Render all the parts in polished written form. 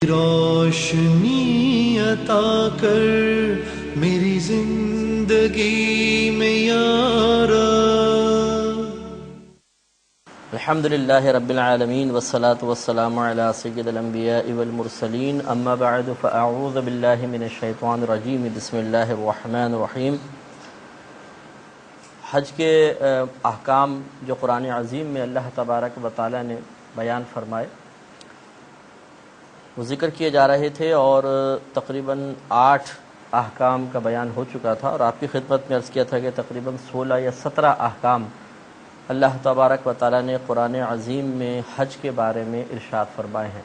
روشنی عطا کر میری زندگی میں یارا۔ الحمدللہ رب العالمین والصلاة والسلام علی سید الانبیاء والمرسلین، اما بعد فاعوذ باللہ من الشیطان الرجیم، بسم اللہ الرحمن الرحیم۔ حج کے احکام جو قرآن عظیم میں اللہ تبارک و تعالی نے بیان فرمائے وہ ذکر کیے جا رہے تھے، اور تقریباً 8 احکام کا بیان ہو چکا تھا، اور آپ کی خدمت میں عرض کیا تھا کہ تقریباً 16 یا 17 احکام اللہ تبارک و تعالی نے قرآن عظیم میں حج کے بارے میں ارشاد فرمائے ہیں۔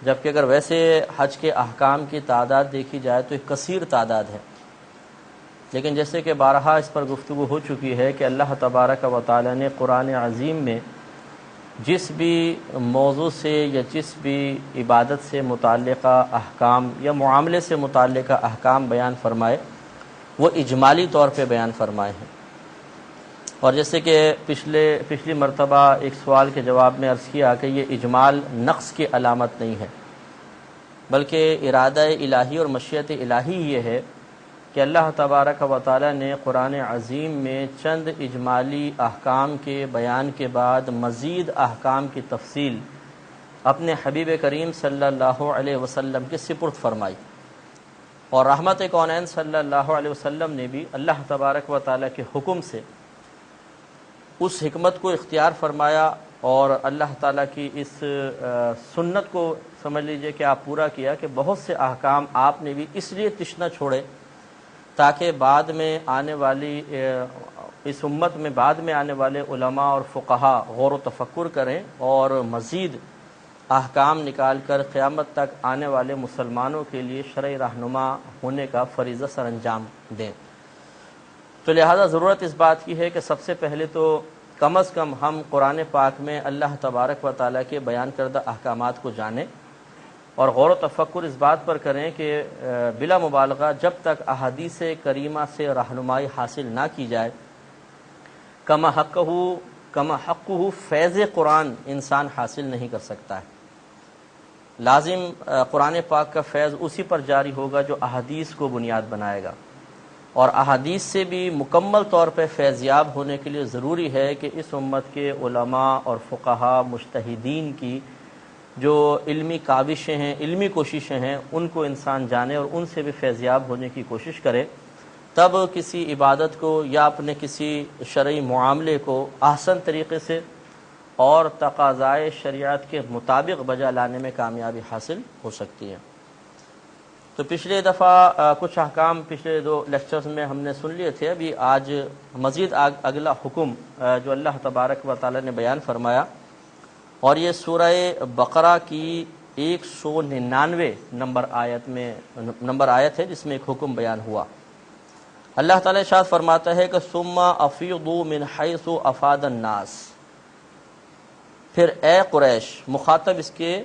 جبکہ اگر ویسے حج کے احکام کی تعداد دیکھی جائے تو ایک کثیر تعداد ہے، لیکن جیسے کہ بارہا اس پر گفتگو ہو چکی ہے کہ اللہ تبارک و تعالی نے قرآن عظیم میں جس بھی موضوع سے یا جس بھی عبادت سے متعلقہ احکام یا معاملے سے متعلقہ احکام بیان فرمائے وہ اجمالی طور پہ بیان فرمائے ہیں۔ اور جیسے کہ پچھلی مرتبہ ایک سوال کے جواب میں عرض کیا کہ یہ اجمال نقص کی علامت نہیں ہے، بلکہ ارادہ الہی اور مشیت الہی یہ ہے کہ اللہ تبارک و تعالی نے قرآن عظیم میں چند اجمالی احکام کے بیان کے بعد مزید احکام کی تفصیل اپنے حبیب کریم صلی اللہ علیہ وسلم کے سپرد فرمائی، اور رحمت کونین صلی اللہ علیہ وسلم نے بھی اللہ تبارک و تعالی کے حکم سے اس حکمت کو اختیار فرمایا، اور اللہ تعالیٰ کی اس سنت کو سمجھ لیجئے کہ آپ پورا کیا کہ بہت سے احکام آپ نے بھی اس لیے تشنہ چھوڑے تاکہ بعد میں آنے والی اس امت میں بعد میں آنے والے علماء اور فقہا غور و تفکر کریں اور مزید احکام نکال کر قیامت تک آنے والے مسلمانوں کے لیے شرعی رہنما ہونے کا فریضہ سر انجام دیں۔ تو لہذا ضرورت اس بات کی ہے کہ سب سے پہلے تو کم از کم ہم قرآن پاک میں اللہ تبارک و تعالیٰ کے بیان کردہ احکامات کو جانیں، اور غور و تفکر اس بات پر کریں کہ بلا مبالغہ جب تک احادیث کریمہ سے رہنمائی حاصل نہ کی جائے کما حقہ فیض قرآن انسان حاصل نہیں کر سکتا ہے۔ لازم قرآن پاک کا فیض اسی پر جاری ہوگا جو احادیث کو بنیاد بنائے گا، اور احادیث سے بھی مکمل طور پہ فیضیاب ہونے کے لیے ضروری ہے کہ اس امت کے علماء اور فقہا مجتہدین کی جو علمی کاوشیں ہیں، علمی کوششیں ہیں، ان کو انسان جانے اور ان سے بھی فیضیاب ہونے کی کوشش کرے، تب کسی عبادت کو یا اپنے کسی شرعی معاملے کو احسن طریقے سے اور تقاضائے شریعت کے مطابق بجا لانے میں کامیابی حاصل ہو سکتی ہے۔ تو پچھلے دفعہ کچھ احکام پچھلے 2 لیکچرز میں ہم نے سن لیے تھے، ابھی آج مزید اگلا حکم جو اللہ تبارک و تعالی نے بیان فرمایا، اور یہ سورہ بقرہ کی 199 نمبر آیت ہے جس میں ایک حکم بیان ہوا۔ اللہ تعالی ارشاد فرماتا ہے کہ ثم افیضوا من حیث افاض الناس، پھر اے قریش، مخاطب اس کے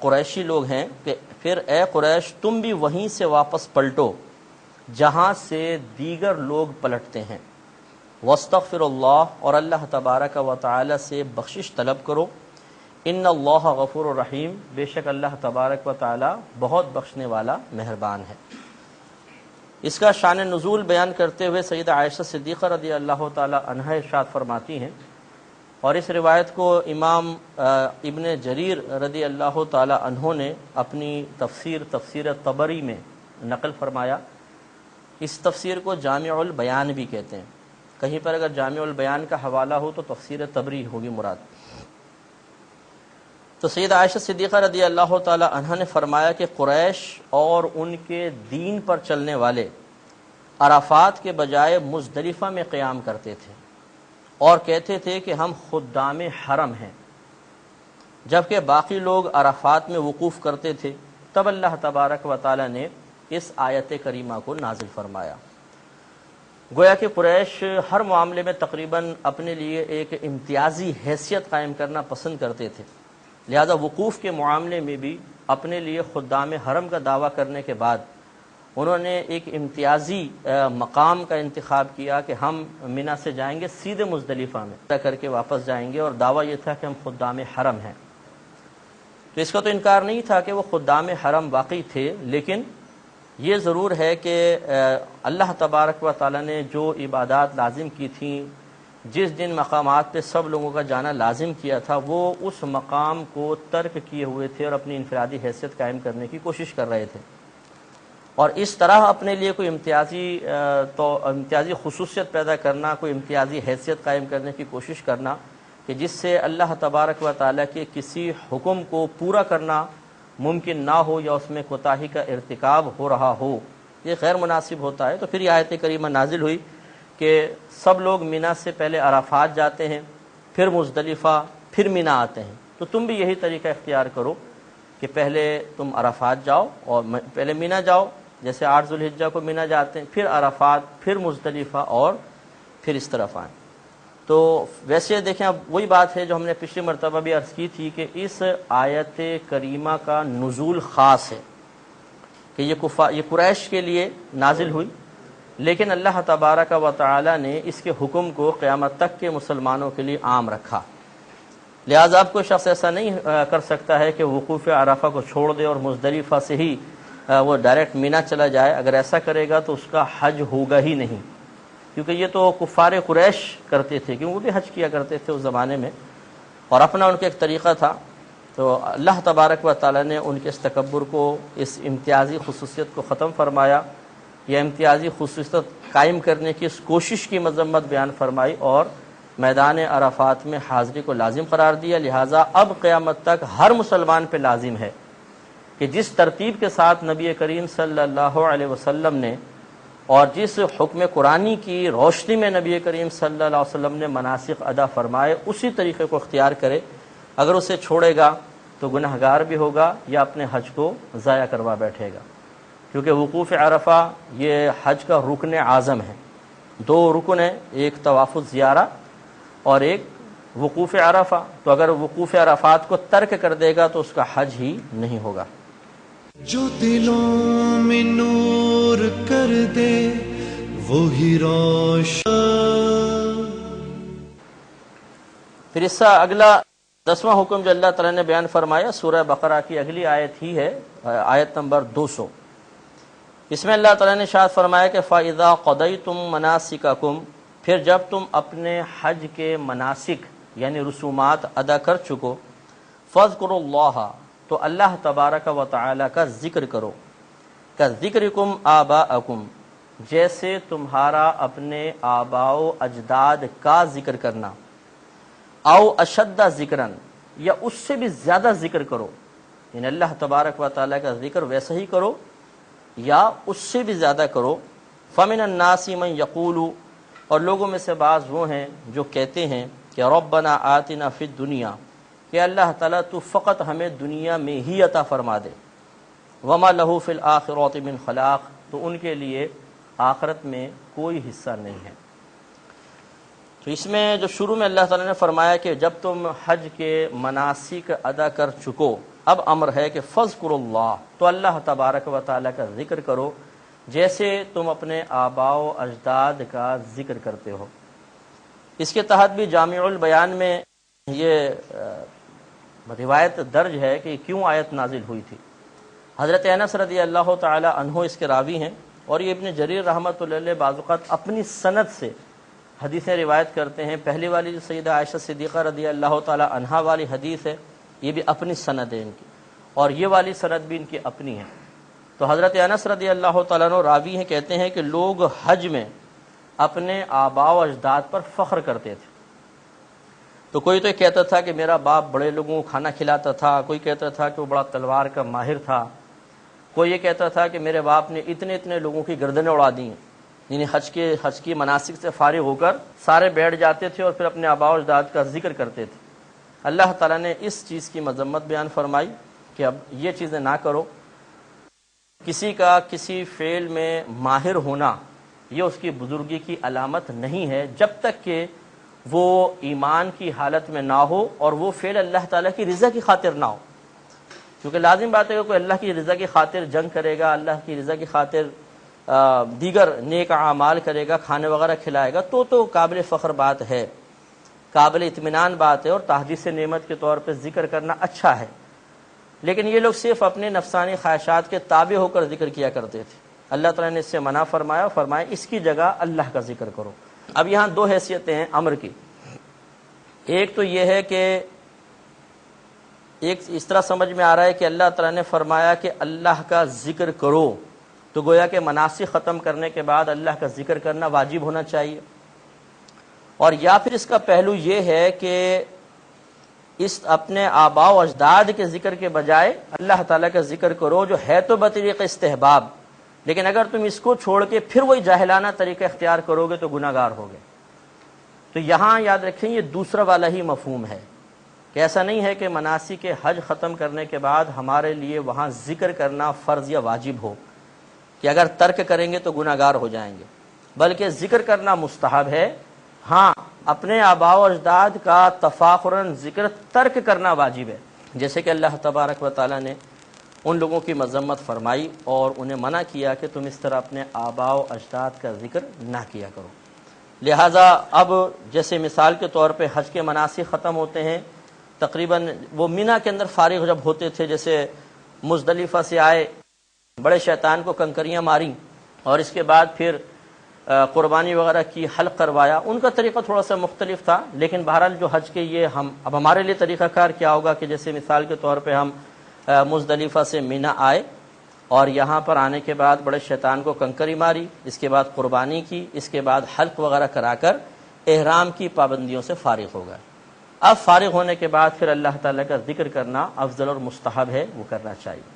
قریشی لوگ ہیں، کہ پھر اے قریش تم بھی وہیں سے واپس پلٹو جہاں سے دیگر لوگ پلٹتے ہیں، واستغفر اللہ، اور اللہ تبارک و تعالی سے بخشش طلب کرو، ان اللہ غفور الرحیم، بے شک اللہ تبارک و تعالی بہت بخشنے والا مہربان ہے۔ اس کا شان نزول بیان کرتے ہوئے سیدہ عائشہ صدیقہ رضی اللہ تعالی عنہا ارشاد فرماتی ہیں، اور اس روایت کو امام ابن جریر رضی اللہ تعالی عنہ نے اپنی تفسیر طبری میں نقل فرمایا۔ اس تفسیر کو جامع البیان بھی کہتے ہیں، کہیں پر اگر جامع البیان کا حوالہ ہو تو تفسیر طبری ہوگی مراد۔ تو سیدہ عائشہ صدیقہ رضی اللہ تعالی عنہ نے فرمایا کہ قریش اور ان کے دین پر چلنے والے عرفات کے بجائے مزدلفہ میں قیام کرتے تھے اور کہتے تھے کہ ہم خدام حرم ہیں، جبکہ باقی لوگ عرفات میں وقوف کرتے تھے۔ تب اللہ تبارک و تعالی نے اس آیت کریمہ کو نازل فرمایا۔ گویا کہ قریش ہر معاملے میں تقریباً اپنے لیے ایک امتیازی حیثیت قائم کرنا پسند کرتے تھے، لہذا وقوف کے معاملے میں بھی اپنے لیے خدام حرم کا دعویٰ کرنے کے بعد انہوں نے ایک امتیازی مقام کا انتخاب کیا کہ ہم منی سے جائیں گے سیدھے مزدلفہ میں کر کے واپس جائیں گے، اور دعویٰ یہ تھا کہ ہم خدام حرم ہیں۔ تو اس کا تو انکار نہیں تھا کہ وہ خدام حرم واقعی تھے، لیکن یہ ضرور ہے کہ اللہ تبارک و تعالیٰ نے جو عبادات لازم کی تھیں، جس جن مقامات پہ سب لوگوں کا جانا لازم کیا تھا، وہ اس مقام کو ترک کیے ہوئے تھے اور اپنی انفرادی حیثیت قائم کرنے کی کوشش کر رہے تھے، اور اس طرح اپنے لیے کوئی امتیازی خصوصیت پیدا کرنا، کوئی امتیازی حیثیت قائم کرنے کی کوشش کرنا کہ جس سے اللہ تبارک و تعالیٰ کے کسی حکم کو پورا کرنا ممکن نہ ہو یا اس میں کوتاہی کا ارتکاب ہو رہا ہو، یہ غیر مناسب ہوتا ہے۔ تو پھر یہ آیت کریمہ نازل ہوئی کہ سب لوگ مینا سے پہلے عرفات جاتے ہیں، پھر مزدلفہ، پھر مینا آتے ہیں، تو تم بھی یہی طریقہ اختیار کرو کہ پہلے تم عرفات جاؤ اور پہلے مینا جاؤ، جیسے 8 ذوالحجہ کو مینا جاتے ہیں، پھر عرفات، پھر مزدلفہ، اور پھر اس طرف آئیں۔ تو ویسے دیکھیں، اب وہی بات ہے جو ہم نے پچھلی مرتبہ بھی عرض کی تھی کہ اس آیت کریمہ کا نزول خاص ہے کہ یہ قریش کے لیے نازل ہوئی، لیکن اللہ تبارک و تعالی نے اس کے حکم کو قیامت تک کے مسلمانوں کے لیے عام رکھا، لہذا اب کوئی شخص ایسا نہیں کر سکتا ہے کہ وقوف عرفہ کو چھوڑ دے اور مزدلفہ سے ہی وہ ڈائریکٹ مینا چلا جائے۔ اگر ایسا کرے گا تو اس کا حج ہوگا ہی نہیں، کیونکہ یہ تو کفار قریش کرتے تھے، کیونکہ وہ بھی حج کیا کرتے تھے اس زمانے میں، اور اپنا ان کا ایک طریقہ تھا۔ تو اللہ تبارک و تعالیٰ نے ان کے اس تکبر کو، اس امتیازی خصوصیت کو ختم فرمایا، یا امتیازی خصوصیت قائم کرنے کی اس کوشش کی مذمت بیان فرمائی، اور میدان عرفات میں حاضری کو لازم قرار دیا۔ لہٰذا اب قیامت تک ہر مسلمان پہ لازم ہے کہ جس ترتیب کے ساتھ نبی کریم صلی اللہ علیہ وسلم نے اور جس حکم قرآنی کی روشنی میں نبی کریم صلی اللہ علیہ وسلم نے مناسک ادا فرمائے، اسی طریقے کو اختیار کرے۔ اگر اسے چھوڑے گا تو گناہ گار بھی ہوگا یا اپنے حج کو ضائع کروا بیٹھے گا، کیونکہ وقوف عرفہ یہ حج کا رکن اعظم ہے۔ 2 رکن ہیں، ایک طواف الزیارہ اور ایک وقوف عرفہ، تو اگر وقوف عرفات کو ترک کر دے گا تو اس کا حج ہی نہیں ہوگا۔ جو دلوں میں نور کر دے وہی روشن۔ پھر اس کا اگلا 10واں حکم جو اللہ تعالیٰ نے بیان فرمایا سورہ بقرہ کی اگلی آیت ہی ہے، آیت نمبر 200۔ اس میں اللہ تعالیٰ نے ارشاد فرمایا کہ فَإِذَا قَضَيْتُم مَنَاسِكَكُمْ، پھر جب تم اپنے حج کے مناسک یعنی رسومات ادا کر چکو، فَاذْكُرُوا اللَّهَ، تو اللہ تبارک و تعالی کا ذکر کرو، كَذِكْرِكُمْ آبَاءَكُمْ، جیسے تمہارا اپنے آباء و اجداد کا ذکر کرنا، او اشد ذکراً، یا اس سے بھی زیادہ ذکر کرو، یعنی اللہ تبارک و تعالی کا ذکر ویسا ہی کرو یا اس سے بھی زیادہ کرو۔ فَمِنَ النَّاسِ مَن يَقُولُ، اور لوگوں میں سے بعض وہ ہیں جو کہتے ہیں کہ رَبَّنَا آتِنَا فِی الدُّنْیَا، کہ اللہ تعالیٰ تو فقط ہمیں دنیا میں ہی عطا فرما دے، وَمَا لَهُ فِی الْآخِرَةِ مِنْ خَلَاقٍ، تو ان کے لیے آخرت میں کوئی حصہ نہیں ہے۔ تو اس میں جو شروع میں اللہ تعالیٰ نے فرمایا کہ جب تم حج کے مناسک ادا کر چکو، اب امر ہے کہ فَاذْكُرُوا اللَّهَ، تو اللہ تبارک و تعالیٰ کا ذکر کرو جیسے تم اپنے آباء و اجداد کا ذکر کرتے ہو۔ اس کے تحت بھی جامع البیان میں یہ روایت درج ہے کہ کیوں آیت نازل ہوئی تھی۔ حضرت انس رضی اللہ تعالی عنہ اس کے راوی ہیں، اور یہ ابن جریر رحمۃ اللہ علیہ بعض اوقات اپنی سند سے حدیثیں روایت کرتے ہیں۔ پہلی والی جو سیدہ عائشہ صدیقہ رضی اللہ تعالی عنہا والی حدیث ہے، یہ بھی اپنی سند ہے ان کی، اور یہ والی سند بھی ان کی اپنی ہے۔ تو حضرت انس رضی اللہ تعالیٰ عنہ راوی ہیں، کہتے ہیں کہ لوگ حج میں اپنے آباء و اجداد پر فخر کرتے تھے۔ تو کوئی تو یہ کہتا تھا کہ میرا باپ بڑے لوگوں کو کھانا کھلاتا تھا، کوئی کہتا تھا کہ وہ بڑا تلوار کا ماہر تھا، کوئی یہ کہتا تھا کہ میرے باپ نے اتنے لوگوں کی گردنیں اڑا دیں، یعنی حج کی مناسک سے فارغ ہو کر سارے بیٹھ جاتے تھے اور پھر اپنے آباء و اجداد کا ذکر کرتے تھے۔ اللہ تعالیٰ نے اس چیز کی مذمت بیان فرمائی کہ اب یہ چیزیں نہ کرو۔ کسی کا کسی فعل میں ماہر ہونا یہ اس کی بزرگی کی علامت نہیں ہے، جب تک کہ وہ ایمان کی حالت میں نہ ہو اور وہ فعل اللہ تعالیٰ کی رضا کی خاطر نہ ہو، کیونکہ لازم بات ہے کہ کوئی اللہ کی رضا کی خاطر جنگ کرے گا، اللہ کی رضا کی خاطر دیگر نیک اعمال کرے گا، کھانے وغیرہ کھلائے گا، تو قابل فخر بات ہے، قابل اطمینان بات ہے، اور تحدیث نعمت کے طور پہ ذکر کرنا اچھا ہے۔ لیکن یہ لوگ صرف اپنے نفسانی خواہشات کے تابع ہو کر ذکر کیا کرتے تھے. اللہ تعالیٰ نے اس سے منع فرمایا، فرمایا اس کی جگہ اللہ کا ذکر کرو. اب یہاں دو حیثیتیں ہیں امر کی. ایک تو یہ ہے کہ ایک اس طرح سمجھ میں آ رہا ہے کہ اللہ تعالیٰ نے فرمایا کہ اللہ کا ذکر کرو، تو گویا کہ مناسک ختم کرنے کے بعد اللہ کا ذکر کرنا واجب ہونا چاہیے. اور یا پھر اس کا پہلو یہ ہے کہ اس اپنے آباء و اجداد کے ذکر کے بجائے اللہ تعالیٰ کا ذکر کرو، جو ہے تو بطریق استحباب، لیکن اگر تم اس کو چھوڑ کے پھر وہی جاہلانہ طریقہ اختیار کرو گے تو گناہ گار ہوگے. تو یہاں یاد رکھیں یہ دوسرا والا ہی مفہوم ہے کہ ایسا نہیں ہے کہ مناسک حج ختم کرنے کے بعد ہمارے لیے وہاں ذکر کرنا فرض یا واجب ہو کہ اگر ترک کریں گے تو گناہ گار ہو جائیں گے، بلکہ ذکر کرنا مستحب ہے. ہاں اپنے آباء و اجداد کا تفاخراً ذکر ترک کرنا واجب ہے، جیسے کہ اللہ تبارک و تعالیٰ نے ان لوگوں کی مذمت فرمائی اور انہیں منع کیا کہ تم اس طرح اپنے آباء و اجداد کا ذکر نہ کیا کرو. لہٰذا اب جیسے مثال کے طور پہ حج کے مناسک ختم ہوتے ہیں، تقریباً وہ مینا کے اندر فارغ جب ہوتے تھے، جیسے مزدلفہ سے آئے، بڑے شیطان کو کنکریاں ماریں اور اس کے بعد پھر قربانی وغیرہ کی، حلق کروایا. ان کا طریقہ تھوڑا سا مختلف تھا، لیکن بہرحال جو حج کے یہ اب ہمارے لیے طریقہ کار کیا ہوگا کہ جیسے مثال کے طور پہ ہم مزدلفہ سے مینا آئے اور یہاں پر آنے کے بعد بڑے شیطان کو کنکری ماری، اس کے بعد قربانی کی، اس کے بعد حلق وغیرہ کرا کر احرام کی پابندیوں سے فارغ ہو گئے. اب فارغ ہونے کے بعد پھر اللہ تعالیٰ کا ذکر کرنا افضل اور مستحب ہے، وہ کرنا چاہیے.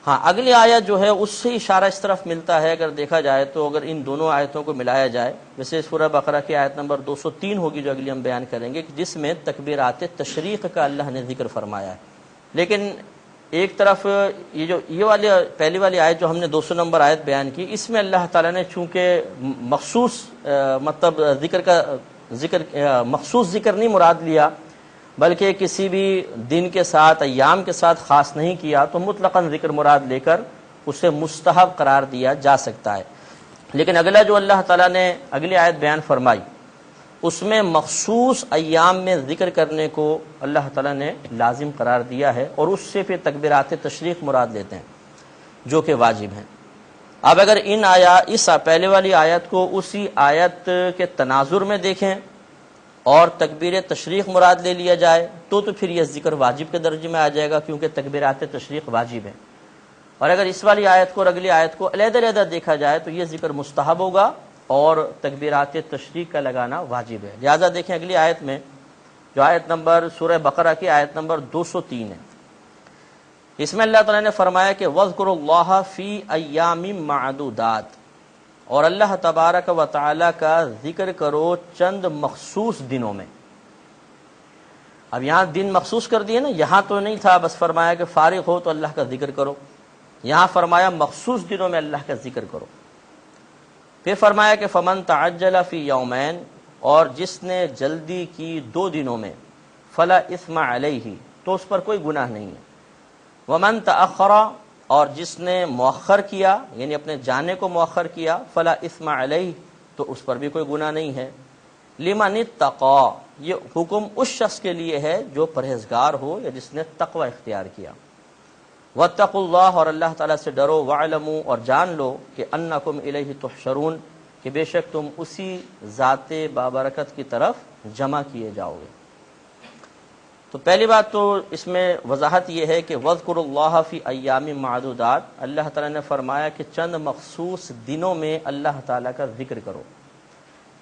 ہاں اگلی آیت جو ہے اس سے اشارہ اس طرف ملتا ہے اگر دیکھا جائے تو، اگر ان دونوں آیتوں کو ملایا جائے، جیسے سورہ بقرہ کی آیت نمبر 203 ہوگی جو اگلی ہم بیان کریں گے، جس میں تکبیرات تشریق کا اللہ نے ذکر فرمایا ہے. لیکن ایک طرف یہ والی پہلی والی آیت جو ہم نے 200 نمبر آیت بیان کی، اس میں اللہ تعالیٰ نے چونکہ مخصوص مطلب مخصوص ذکر نہیں مراد لیا، بلکہ کسی بھی دن کے ساتھ، ایام کے ساتھ خاص نہیں کیا، تو مطلقاً ذکر مراد لے کر اسے مستحب قرار دیا جا سکتا ہے. لیکن اگلا جو اللہ تعالیٰ نے اگلی آیت بیان فرمائی، اس میں مخصوص ایام میں ذکر کرنے کو اللہ تعالیٰ نے لازم قرار دیا ہے، اور اس سے پھر تکبیرات تشریق مراد لیتے ہیں جو کہ واجب ہیں. اب اگر اس پہلے والی آیت کو اسی آیت کے تناظر میں دیکھیں اور تکبیر تشریق مراد لے لیا جائے تو پھر یہ ذکر واجب کے درجے میں آ جائے گا، کیونکہ تکبیرات تشریق واجب ہیں. اور اگر اس والی آیت کو اور اگلی آیت کو علیحدہ علیحدہ دیکھا جائے تو یہ ذکر مستحب ہوگا اور تکبیرات تشریق کا لگانا واجب ہے. لہذا دیکھیں اگلی آیت میں جو آیت نمبر سورہ بقرہ کی آیت نمبر 203 ہے، اس میں اللہ تعالیٰ نے فرمایا کہ وَاذْكُرُوا اللَّهَ فِي أَيَّامٍ مَّعْدُودَاتٍ، اور اللہ تبارک و تعالیٰ کا ذکر کرو چند مخصوص دنوں میں. اب یہاں دن مخصوص کر دیے نا، یہاں تو نہیں تھا بس فرمایا کہ فارغ ہو تو اللہ کا ذکر کرو، یہاں فرمایا مخصوص دنوں میں اللہ کا ذکر کرو. پھر فرمایا کہ فمن تعجل فی یومین، اور جس نے جلدی کی 2 دنوں میں، فلا اثم علیہ، تو اس پر کوئی گناہ نہیں ہے. ومن تأخر، اور جس نے مؤخر کیا یعنی اپنے جانے کو مؤخر کیا، فلا اثم علیہ، تو اس پر بھی کوئی گناہ نہیں ہے. لمن اتقى، یہ حکم اس شخص کے لیے ہے جو پرہیزگار ہو یا جس نے تقوی اختیار کیا. واتقوا اللہ، اور اللہ تعالیٰ سے ڈرو. واعلموا، اور جان لو کہ انکم الیہ تحشرون، کہ بے شک تم اسی ذات بابرکت کی طرف جمع کیے جاؤ گے. تو پہلی بات تو اس میں وضاحت یہ ہے کہ وَاذْكُرُوا اللَّهَ فِي أَيَّامٍ مَّعْدُودَاتٍ، اللہ تعالیٰ نے فرمایا کہ چند مخصوص دنوں میں اللہ تعالیٰ کا ذکر کرو.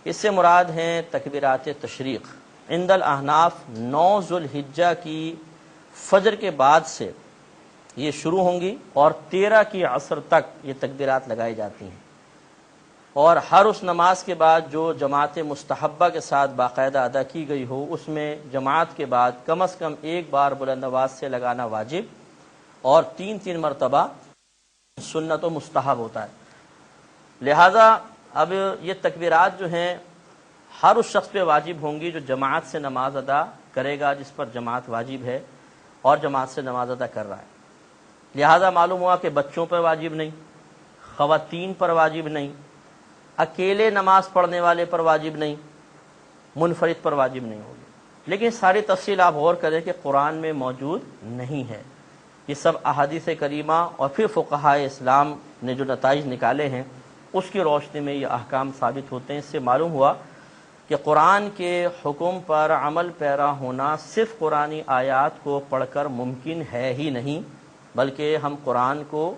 اس سے مراد ہیں تکبیرات تشریق. عند الاحناف 9 ذوالحجہ کی فجر کے بعد سے یہ شروع ہوں گی اور 13 کی عصر تک یہ تکبیرات لگائی جاتی ہیں. اور ہر اس نماز کے بعد جو جماعت مستحبہ کے ساتھ باقاعدہ ادا کی گئی ہو، اس میں جماعت کے بعد کم از کم ایک بار بلند آواز سے لگانا واجب اور 3 مرتبہ سنت و مستحب ہوتا ہے. لہذا اب یہ تکبیرات جو ہیں ہر اس شخص پہ واجب ہوں گی جو جماعت سے نماز ادا کرے گا، جس پر جماعت واجب ہے اور جماعت سے نماز ادا کر رہا ہے. لہذا معلوم ہوا کہ بچوں پر واجب نہیں، خواتین پر واجب نہیں، اکیلے نماز پڑھنے والے پر واجب نہیں، منفرد پر واجب نہیں ہوگی. لیکن ساری تفصیل آپ غور کریں کہ قرآن میں موجود نہیں ہے. یہ سب احادیث کریمہ اور پھر فقہائے اسلام نے جو نتائج نکالے ہیں اس کی روشنی میں یہ احکام ثابت ہوتے ہیں. اس سے معلوم ہوا کہ قرآن کے حکم پر عمل پیرا ہونا صرف قرآنی آیات کو پڑھ کر ممکن ہے ہی نہیں، بلکہ ہم قرآن کو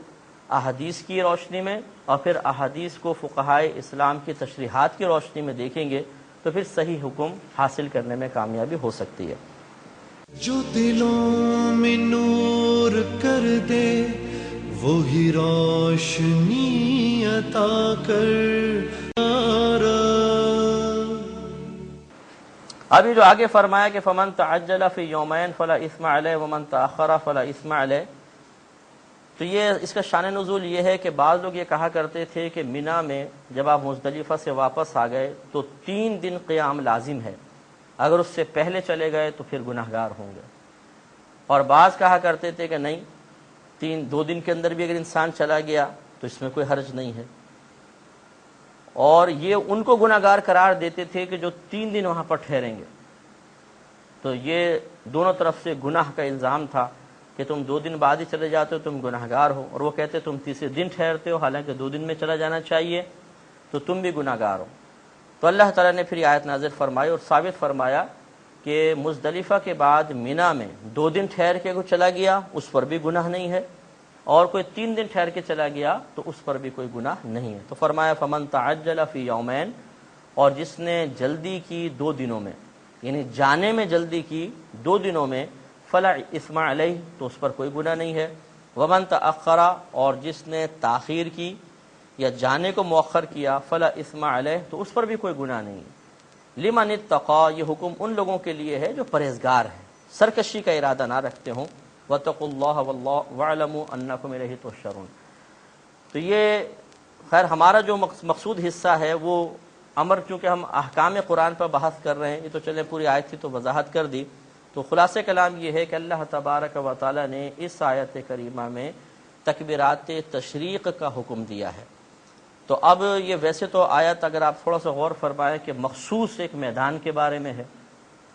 احادیث کی روشنی میں اور پھر احادیث کو فقہائے اسلام کی تشریحات کی روشنی میں دیکھیں گے تو پھر صحیح حکم حاصل کرنے میں کامیابی ہو سکتی ہے. جو دلوں میں نور کر دے وہی روشنی عطا کر. ابھی جو آگے فرمایا کہ فمن تعجل فی یومین فلا اثم علیہ ومن تاخر فلا اثم علیہ، تو یہ اس کا شان نزول یہ ہے کہ بعض لوگ یہ کہا کرتے تھے کہ مینا میں جب آپ مزدلفہ سے واپس آ گئے تو 3 دن قیام لازم ہے، اگر اس سے پہلے چلے گئے تو پھر گناہگار ہوں گے. اور بعض کہا کرتے تھے کہ نہیں، 2 دن کے اندر بھی اگر انسان چلا گیا تو اس میں کوئی حرج نہیں ہے. اور یہ ان کو گناہگار قرار دیتے تھے کہ جو 3 دن وہاں پر ٹھہریں گے. تو یہ دونوں طرف سے گناہ کا الزام تھا کہ تم 2 دن بعد ہی چلے جاتے ہو تم گناہگار ہو، اور وہ کہتے تم تیسرے دن ٹھہرتے ہو حالانکہ 2 دن میں چلا جانا چاہیے تو تم بھی گناہگار ہو. تو اللہ تعالیٰ نے پھر یہ آیت نازل فرمائی اور ثابت فرمایا کہ مزدلفہ کے بعد مینا میں 2 دن ٹھہر کے کوئی چلا گیا اس پر بھی گناہ نہیں ہے، اور کوئی 3 دن ٹھہر کے چلا گیا تو اس پر بھی کوئی گناہ نہیں ہے. تو فرمایا فمن تعجل فی یومین، اور جس نے جلدی کی 2 دنوں میں، یعنی جانے میں جلدی کی 2 دنوں میں، فلا اثم علیہ، تو اس پر کوئی گناہ نہیں ہے. ومن تاخر، اور جس نے تاخیر کی یا جانے کو مؤخر کیا، فلا اثم علیہ، تو اس پر بھی کوئی گناہ نہیں ہے. لمن اتقى، یہ حکم ان لوگوں کے لیے ہے جو پرہیزگار ہیں، سرکشی کا ارادہ نہ رکھتے ہوں. واتقوا اللہ واللہ واعلموا انکم الیہ تحشرون. تو یہ خیر ہمارا جو مقصود حصہ ہے وہ امر، چونکہ ہم احکام قرآن پر بحث کر رہے ہیں، یہ تو چلے پوری آیت تھی تو وضاحت کر دی. تو خلاصہ کلام یہ ہے کہ اللہ تبارک و تعالی نے اس آیت کریمہ میں تکبیرات تشریق کا حکم دیا ہے. تو اب یہ ویسے تو آیت اگر آپ تھوڑا سا غور فرمائیں کہ مخصوص ایک میدان کے بارے میں ہے،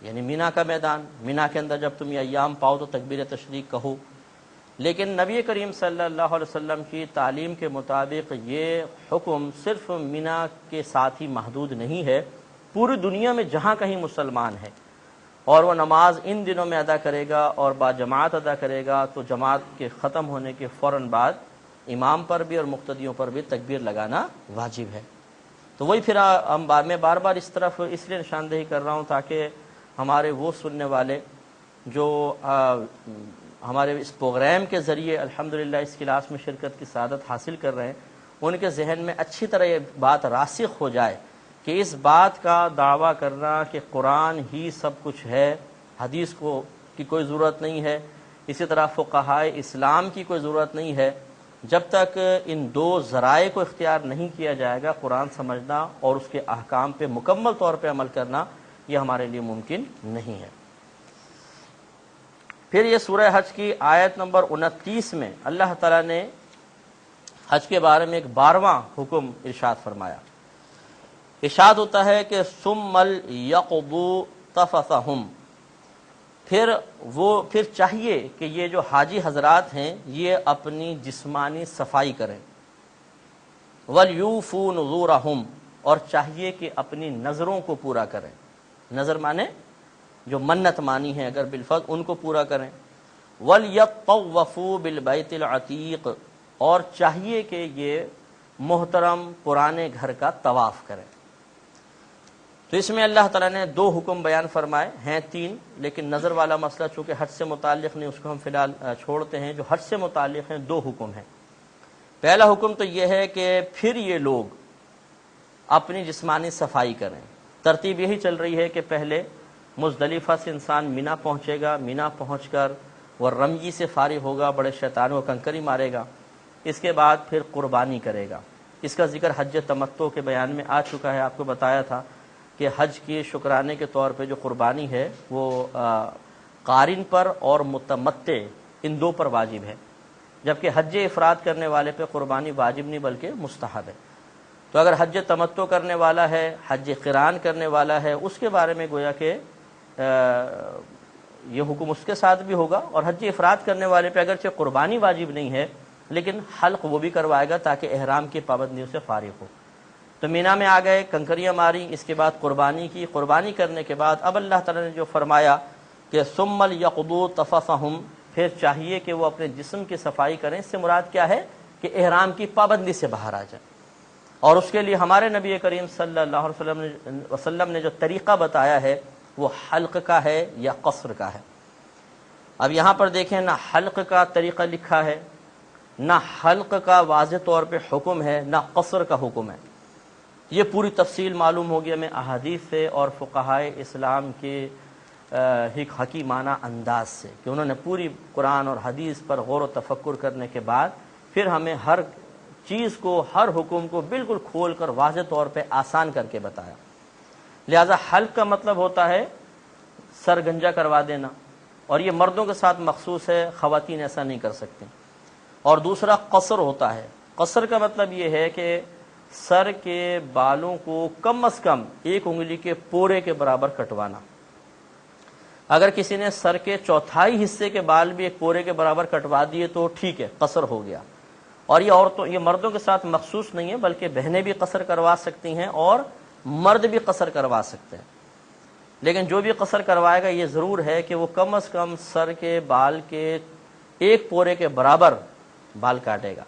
یعنی مینا کا میدان، مینا کے اندر جب تم یہ ایام پاؤ تو تکبیر تشریق کہو. لیکن نبی کریم صلی اللہ علیہ وسلم کی تعلیم کے مطابق یہ حکم صرف مینا کے ساتھ ہی محدود نہیں ہے، پوری دنیا میں جہاں کہیں مسلمان ہے اور وہ نماز ان دنوں میں ادا کرے گا اور با جماعت ادا کرے گا تو جماعت کے ختم ہونے کے فوراً بعد امام پر بھی اور مقتدیوں پر بھی تکبیر لگانا واجب ہے. تو وہی پھر میں بار بار اس طرف اس لیے نشاندہی کر رہا ہوں تاکہ ہمارے وہ سننے والے جو ہمارے اس پروگرام کے ذریعے الحمدللہ اس کلاس میں شرکت کی سعادت حاصل کر رہے ہیں، ان کے ذہن میں اچھی طرح یہ بات راسخ ہو جائے کہ اس بات کا دعویٰ کرنا کہ قرآن ہی سب کچھ ہے، حدیث کی کوئی ضرورت نہیں ہے، اسی طرح فقہائے اسلام کی کوئی ضرورت نہیں ہے، جب تک ان 2 ذرائع کو اختیار نہیں کیا جائے گا قرآن سمجھنا اور اس کے احکام پہ مکمل طور پہ عمل کرنا یہ ہمارے لیے ممکن نہیں ہے. پھر یہ سورہ حج کی آیت نمبر 29 میں اللہ تعالیٰ نے حج کے بارے میں ایک 12واں حکم ارشاد فرمایا. ارشاد ہوتا ہے کہ ثم لیقضوا تفثہم، پھر چاہیے کہ یہ جو حاجی حضرات ہیں یہ اپنی جسمانی صفائی کریں. وَلْيُوفُوا نُذُورَهُمْ، اور چاہیے کہ اپنی نظروں کو پورا کریں. نظر مانے جو منت مانی ہے اگر بالفعل ان کو پورا کریں. وَلْيَطَّوَّفُوا بِالْبَيْتِ الْعَتِيقِ، اور چاہیے کہ یہ محترم پرانے گھر کا طواف کریں. تو اس میں اللہ تعالیٰ نے 2 حکم بیان فرمائے ہیں، 3، لیکن نظر والا مسئلہ چونکہ حج سے متعلق نہیں اس کو ہم فی الحال چھوڑتے ہیں. جو حج سے متعلق ہیں 2 حکم ہیں. پہلا حکم تو یہ ہے کہ پھر یہ لوگ اپنی جسمانی صفائی کریں. ترتیب یہی چل رہی ہے کہ پہلے مزدلفہ سے انسان مینا پہنچے گا، مینا پہنچ کر وہ رمگی سے فارغ ہوگا، بڑے شیطانوں کو کنکری مارے گا، اس کے بعد پھر قربانی کرے گا. اس کا ذکر حج تمتع کے بیان میں آ چکا ہے. آپ کو بتایا تھا کہ حج کے شکرانے کے طور پہ جو قربانی ہے وہ قارن پر اور متمتع ان 2 پر واجب ہے، جبکہ حج افراد کرنے والے پہ قربانی واجب نہیں بلکہ مستحب ہے. تو اگر حج تمتع کرنے والا ہے، حج قران کرنے والا ہے، اس کے بارے میں گویا کہ یہ حکم اس کے ساتھ بھی ہوگا، اور حج افراد کرنے والے پہ اگرچہ قربانی واجب نہیں ہے لیکن حلق وہ بھی کروائے گا تاکہ احرام کی پابندیوں سے فارغ ہو۔ تو مینا میں آ گئے، کنکریاں ماری، اس کے بعد قربانی کی، قربانی کرنے کے بعد اب اللہ تعالیٰ نے جو فرمایا کہ ثم لیقضوا تفثهم، پھر چاہیے کہ وہ اپنے جسم کی صفائی کریں۔ اس سے مراد کیا ہے کہ احرام کی پابندی سے باہر آ جائیں، اور اس کے لیے ہمارے نبی کریم صلی اللہ علیہ وسلم نے جو طریقہ بتایا ہے وہ حلق کا ہے یا قصر کا ہے۔ اب یہاں پر دیکھیں، نہ حلق کا طریقہ لکھا ہے، نہ حلق کا واضح طور پہ حکم ہے، نہ قصر کا حکم ہے۔ یہ پوری تفصیل معلوم ہوگی ہمیں احادیث سے اور فقہائے اسلام کے حکیمانہ انداز سے، کہ انہوں نے پوری قرآن اور حدیث پر غور و تفکر کرنے کے بعد پھر ہمیں ہر چیز کو، ہر حکم کو بالکل کھول کر واضح طور پہ آسان کر کے بتایا۔ لہذا حلق کا مطلب ہوتا ہے سر گنجا کروا دینا، اور یہ مردوں کے ساتھ مخصوص ہے، خواتین ایسا نہیں کر سکتی۔ اور دوسرا قصر ہوتا ہے۔ قصر کا مطلب یہ ہے کہ سر کے بالوں کو کم از کم 1 انگلی کے پورے کے برابر کٹوانا۔ اگر کسی نے سر کے چوتھائی حصے کے بال بھی 1 پورے کے برابر کٹوا دیے تو ٹھیک ہے، قصر ہو گیا۔ اور یہ مردوں کے ساتھ مخصوص نہیں ہے، بلکہ بہنیں بھی قصر کروا سکتی ہیں اور مرد بھی قصر کروا سکتے ہیں۔ لیکن جو بھی قصر کروائے گا یہ ضرور ہے کہ وہ کم از کم سر کے بال کے 1 پورے کے برابر بال کاٹے گا،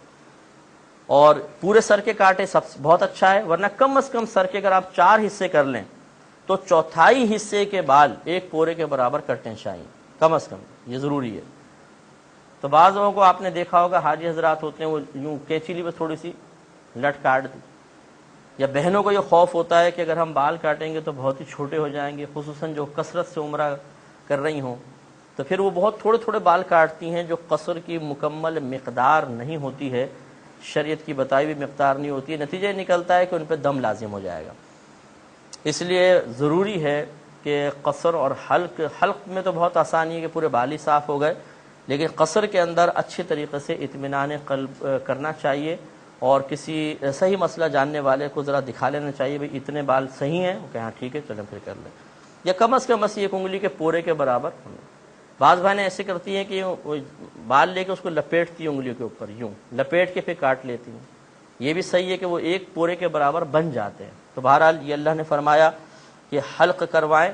اور پورے سر کے کاٹے بہت اچھا ہے، ورنہ کم از کم سر کے اگر آپ 4 حصے کر لیں تو چوتھائی حصے کے بال 1 پورے کے برابر کٹنے چاہیے، کم از کم، یہ ضروری ہے۔ تو بعض لوگوں کو آپ نے دیکھا ہوگا، حاجی حضرات ہوتے ہیں وہ یوں کینچی لی بس تھوڑی سی لٹ کاٹ دی، یا بہنوں کو یہ خوف ہوتا ہے کہ اگر ہم بال کاٹیں گے تو بہت ہی چھوٹے ہو جائیں گے، خصوصاً جو کثرت سے عمرہ کر رہی ہوں، تو پھر وہ بہت تھوڑے تھوڑے بال کاٹتی ہیں جو قصر کی مکمل مقدار نہیں ہوتی ہے، شریعت کی بتائی ہوئی مقدار نہیں ہوتی ہے، نتیجہ نکلتا ہے کہ ان پہ دم لازم ہو جائے گا۔ اس لیے ضروری ہے کہ قصر اور حلق میں تو بہت آسانی ہے کہ پورے بال ہی صاف ہو گئے، لیکن قصر کے اندر اچھے طریقے سے اطمینان قلب کرنا چاہیے، اور کسی صحیح مسئلہ جاننے والے کو ذرا دکھا لینا چاہیے بھئی اتنے بال صحیح ہیں، کہ ہاں ٹھیک ہے چلیں پھر کر لیں، یا کم از کم 1 انگلی کے پورے کے برابر۔ بعض بہنیں ایسے کرتی ہیں کہ بال لے کے اس کو لپیٹتی ہیں انگلیوں کے اوپر، یوں لپیٹ کے پھر کاٹ لیتی ہیں، یہ بھی صحیح ہے کہ وہ 1 پورے کے برابر بن جاتے ہیں۔ تو بہرحال یہ اللہ نے فرمایا کہ حلق کروائیں،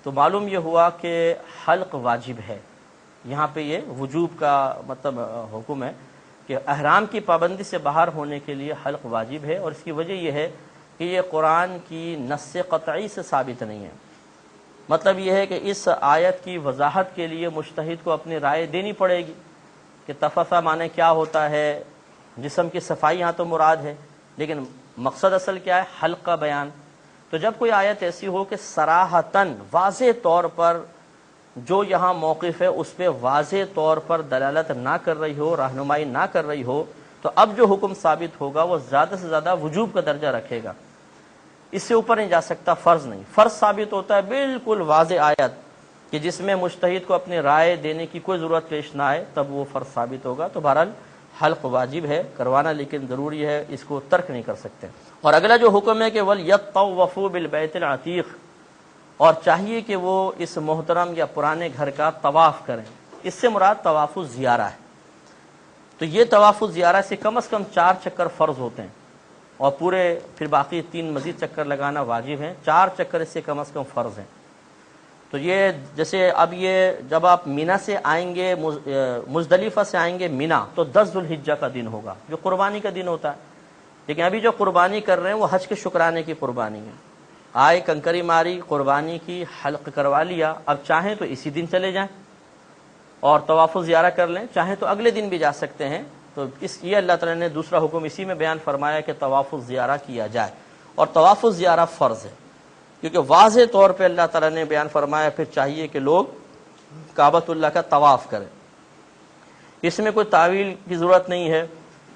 تو معلوم یہ ہوا کہ حلق واجب ہے۔ یہاں پہ یہ وجوب کا مطلب حکم ہے کہ احرام کی پابندی سے باہر ہونے کے لیے حلق واجب ہے، اور اس کی وجہ یہ ہے کہ یہ قرآن کی نص قطعی سے ثابت نہیں ہے۔ مطلب یہ ہے کہ اس آیت کی وضاحت کے لیے مجتہد کو اپنی رائے دینی پڑے گی کہ تفصیل معنی کیا ہوتا ہے، جسم کی صفائی یہاں تو مراد ہے، لیکن مقصد اصل کیا ہے، حلق کا بیان۔ تو جب کوئی آیت ایسی ہو کہ صراحتاً واضح طور پر جو یہاں موقف ہے اس پہ واضح طور پر دلالت نہ کر رہی ہو، رہنمائی نہ کر رہی ہو، تو اب جو حکم ثابت ہوگا وہ زیادہ سے زیادہ وجوب کا درجہ رکھے گا، اس سے اوپر نہیں جا سکتا، فرض نہیں۔ فرض ثابت ہوتا ہے بالکل واضح آیت کہ جس میں مجتہد کو اپنی رائے دینے کی کوئی ضرورت پیش نہ آئے، تب وہ فرض ثابت ہوگا۔ تو بہرحال حلق واجب ہے کروانا، لیکن ضروری ہے، اس کو ترک نہیں کر سکتے۔ اور اگلا جو حکم ہے کہ وَلْيَطَّوَّفُوا بِالْبَيْتِ الْعَتِيقِ، اور چاہیے کہ وہ اس محترم یا پرانے گھر کا طواف کریں۔ اس سے مراد طواف الزیارہ ہے۔ تو یہ طواف الزیارہ سے کم از کم 4 چکر فرض ہوتے ہیں، اور پورے پھر باقی 3 مزید چکر لگانا واجب ہیں، 4 چکر اس سے کم از کم فرض ہیں۔ تو یہ جیسے اب یہ جب آپ مینا سے آئیں گے، مزدلفہ سے آئیں گے مینا، تو 10 ذوالحجہ کا دن ہوگا جو قربانی کا دن ہوتا ہے، لیکن ابھی جو قربانی کر رہے ہیں وہ حج کے شکرانے کی قربانی ہے۔ آئے، کنکری ماری، قربانی کی، حلق کروا لیا، اب چاہیں تو اسی دن چلے جائیں اور طواف الزیارہ کر لیں، چاہیں تو اگلے دن بھی جا سکتے ہیں۔ تو یہ اللہ تعالیٰ نے دوسرا حکم اسی میں بیان فرمایا کہ طواف الزیارہ کیا جائے، اور طواف الزیارہ فرض ہے، کیونکہ واضح طور پہ اللہ تعالیٰ نے بیان فرمایا پھر چاہیے کہ لوگ کعبۃ اللہ کا طواف کریں۔ اس میں کوئی تعویل کی ضرورت نہیں ہے،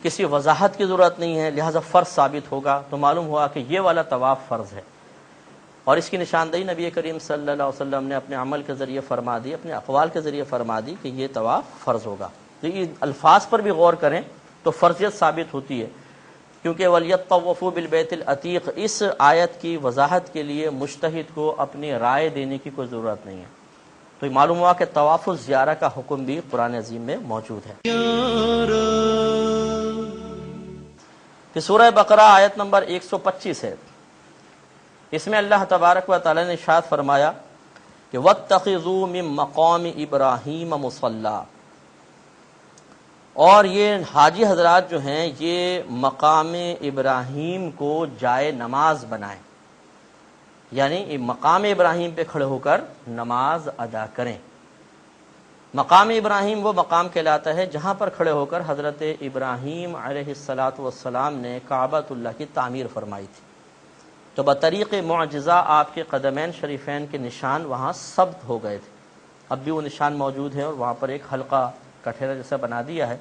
کسی وضاحت کی ضرورت نہیں ہے، لہٰذا فرض ثابت ہوگا۔ تو معلوم ہوا کہ یہ والا طواف فرض ہے، اور اس کی نشاندہی نبی کریم صلی اللہ علیہ وسلم نے اپنے عمل کے ذریعے فرما دی، اپنے اقوال کے ذریعے فرما دی کہ یہ طواف فرض ہوگا۔ تو یہ الفاظ پر بھی غور کریں تو فرضیت ثابت ہوتی ہے کیونکہ وَلْيَطَّوَّفُوا بِالْبَيْتِ الْعَتِيقِ اس آیت کی وضاحت کے لیے مجتہد کو اپنی رائے دینے کی کوئی ضرورت نہیں ہے. تو یہ معلوم ہوا کہ طواف الزیارہ کا حکم بھی قرآن عظیم میں موجود ہے. پھر سورہ بقرہ آیت نمبر 125 ہے. اس میں اللہ تبارک و تعالی نے ارشاد فرمایا کہ وَاتَّخِذُوا مِن مَّقَامِ إِبْرَاهِيمَ مُصَلًّى، اور یہ حاجی حضرات جو ہیں یہ مقام ابراہیم کو جائے نماز بنائیں، یعنی مقام ابراہیم پہ کھڑے ہو کر نماز ادا کریں. مقام ابراہیم وہ مقام کہلاتا ہے جہاں پر کھڑے ہو کر حضرت ابراہیم علیہ الصلاۃ والسلام نے کعبۃ اللہ کی تعمیر فرمائی تھی. تو بطریق معجزہ آپ کے قدمین شریفین کے نشان وہاں ثبت ہو گئے تھے. اب بھی وہ نشان موجود ہیں اور وہاں پر ایک حلقہ کٹھیرا جیسا بنا دیا ہے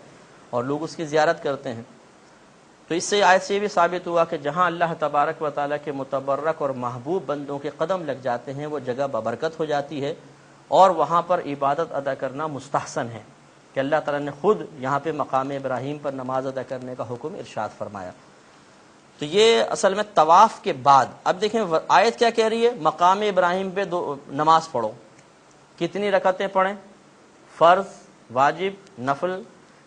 اور لوگ اس کی زیارت کرتے ہیں. تو اس سے آیت سے یہ بھی ثابت ہوا کہ جہاں اللہ تبارک و تعالیٰ کے متبرک اور محبوب بندوں کے قدم لگ جاتے ہیں وہ جگہ ببرکت ہو جاتی ہے اور وہاں پر عبادت ادا کرنا مستحسن ہے، کہ اللہ تعالیٰ نے خود یہاں پہ مقام ابراہیم پر نماز ادا کرنے کا حکم ارشاد فرمایا. تو یہ اصل میں طواف کے بعد. اب دیکھیں آیت کیا کہہ رہی ہے، مقام ابراہیم پہ نماز پڑھو. کتنی رکعتیں پڑھیں؟ فرض، واجب، نفل.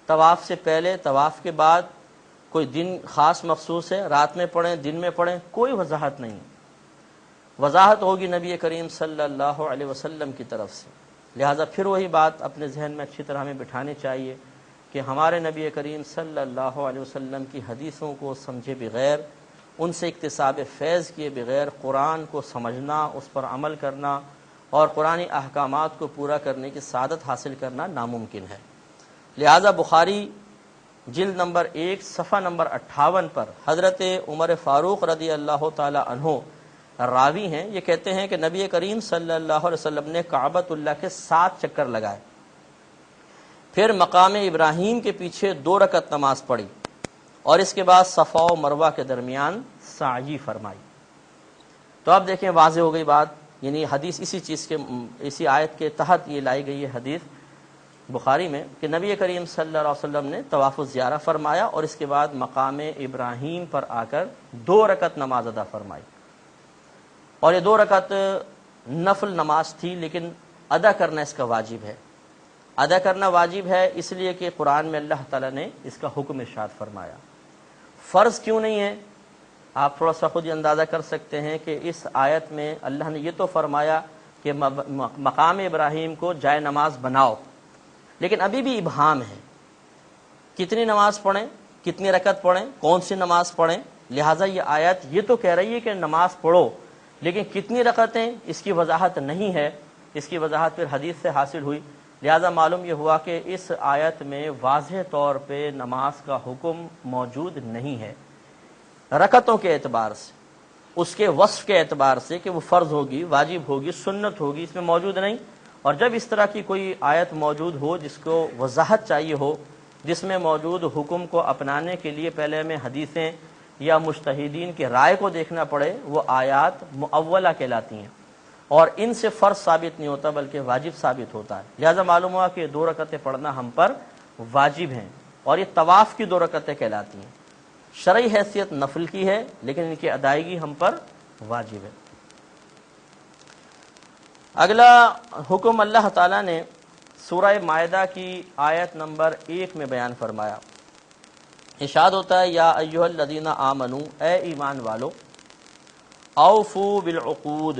طواف سے پہلے، طواف کے بعد. کوئی دن خاص مخصوص ہے، رات میں پڑھیں، دن میں پڑھیں، کوئی وضاحت نہیں. وضاحت ہوگی نبی کریم صلی اللہ علیہ وسلم کی طرف سے. لہٰذا پھر وہی بات اپنے ذہن میں اچھی طرح ہمیں بٹھانی چاہیے کہ ہمارے نبی کریم صلی اللہ علیہ وسلم کی حدیثوں کو سمجھے بغیر، ان سے اکتساب فیض کیے بغیر قرآن کو سمجھنا، اس پر عمل کرنا اور قرآنی احکامات کو پورا کرنے کی سعادت حاصل کرنا ناممکن ہے. لہذا بخاری جلد نمبر 1 صفحہ نمبر 58 پر حضرت عمر فاروق رضی اللہ تعالی عنہ راوی ہیں، یہ کہتے ہیں کہ نبی کریم صلی اللہ علیہ وسلم نے کعبۃ اللہ کے 7 چکر لگائے، پھر مقام ابراہیم کے پیچھے 2 رکعت نماز پڑھی اور اس کے بعد صفا و مروہ کے درمیان سعی فرمائی. تو اب دیکھیں واضح ہو گئی بات، یعنی حدیث اسی آیت کے تحت یہ لائی گئی ہے حدیث بخاری میں کہ نبی کریم صلی اللہ علیہ وسلم نے طواف الزیارہ فرمایا اور اس کے بعد مقام ابراہیم پر آ کر 2 رکعت نماز ادا فرمائی. اور یہ 2 رکعت نفل نماز تھی، لیکن ادا کرنا اس کا واجب ہے. ادا کرنا واجب ہے اس لیے کہ قرآن میں اللہ تعالیٰ نے اس کا حکم ارشاد فرمایا. فرض کیوں نہیں ہے؟ آپ تھوڑا سا خود ہی اندازہ کر سکتے ہیں کہ اس آیت میں اللہ نے یہ تو فرمایا کہ مقام ابراہیم کو جائے نماز بناؤ، لیکن ابھی بھی ابہام ہے. کتنی نماز پڑھیں، کتنی رکعت پڑھیں، کون سی نماز پڑھیں؟ لہٰذا یہ آیت یہ تو کہہ رہی ہے کہ نماز پڑھو، لیکن کتنی رکعتیں اس کی وضاحت نہیں ہے. اس کی وضاحت پھر حدیث سے حاصل ہوئی. لہٰذا معلوم یہ ہوا کہ اس آیت میں واضح طور پہ نماز کا حکم موجود نہیں ہے، رکعتوں کے اعتبار سے، اس کے وصف کے اعتبار سے کہ وہ فرض ہوگی، واجب ہوگی، سنت ہوگی، اس میں موجود نہیں. اور جب اس طرح کی کوئی آیت موجود ہو جس کو وضاحت چاہیے ہو، جس میں موجود حکم کو اپنانے کے لیے پہلے ہمیں حدیثیں یا مجتہدین کی رائے کو دیکھنا پڑے، وہ آیات مؤولہ کہلاتی ہیں اور ان سے فرض ثابت نہیں ہوتا بلکہ واجب ثابت ہوتا ہے. لہذا معلوم ہوا کہ 2 رکعتیں پڑھنا ہم پر واجب ہیں اور یہ طواف کی 2 رکعتیں کہلاتی ہیں. شرعی حیثیت نفل کی ہے لیکن ان کی ادائیگی ہم پر واجب ہے. اگلا حکم اللہ تعالیٰ نے سورہ مائدہ کی آیت نمبر 1 میں بیان فرمایا. ارشاد ہوتا ہے یا ایھا الذین آمنو، اے ایمان والو، اوفوا بالعقود،